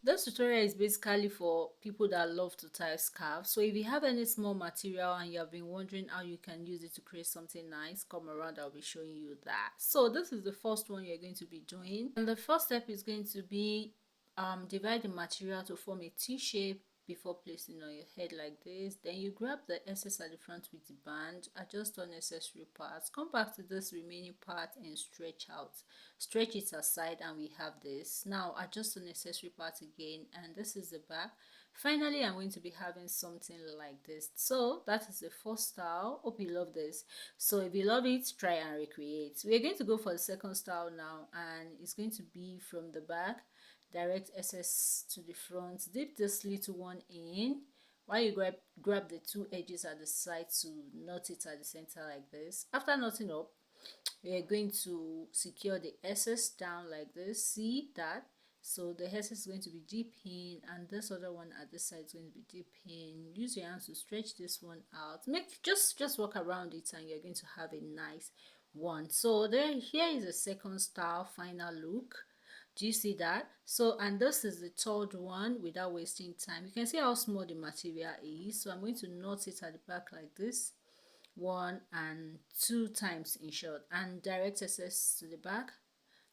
This tutorial is basically for people that love to tie scarves. So if you have any small material and you have been wondering how you can use it to create something nice, come around, I'll be showing you that. So this is the first one you're going to be doing. And the first step is going to be divide the material to form a T shape before placing on your head like this. Then you grab the excess at the front with the band, adjust unnecessary parts, come back to this remaining part and stretch out. Stretch it aside and we have this. Now adjust the necessary part again, and this is the back. Finally, I'm going to be having something like this. So that is the first style. Hope you love this. So if you love it, try and recreate. We're going to go for the second style now, and it's going to be from the back, direct SS to the front, dip this little one in while you grab the two edges at the side to knot it at the center like this. After knotting up, we are going to secure the SS down like this. See that? So the SS is going to be deep in, and this other one at this side is going to be deep in. Use your hands to stretch this one out. Make just walk around it and you're going to have a nice one. So there, here is the second style final look. Do you see that? So, and this is the third one without wasting time. You can see how small the material is. So I'm going to knot it at the back like this, one and two times in short, and direct SS to the back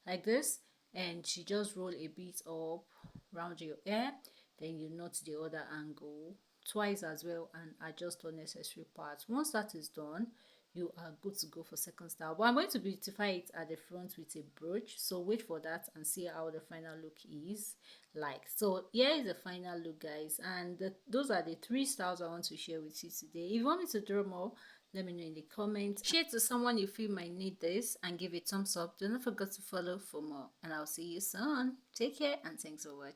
like this, and you just roll a bit up round your hair, then you knot the other angle twice as well and adjust unnecessary parts. Once that is done, you are good to go for second style. But I'm going to beautify it at the front with a brooch, so wait for that and see how the final look is like. So here is the final look, guys, and those are the three styles I want to share with you today. If you want me to draw more, let me know in the comments. Share to someone you feel might need this and give it thumbs up. Do not forget to follow for more, and I'll see you soon. Take care and thanks for watching.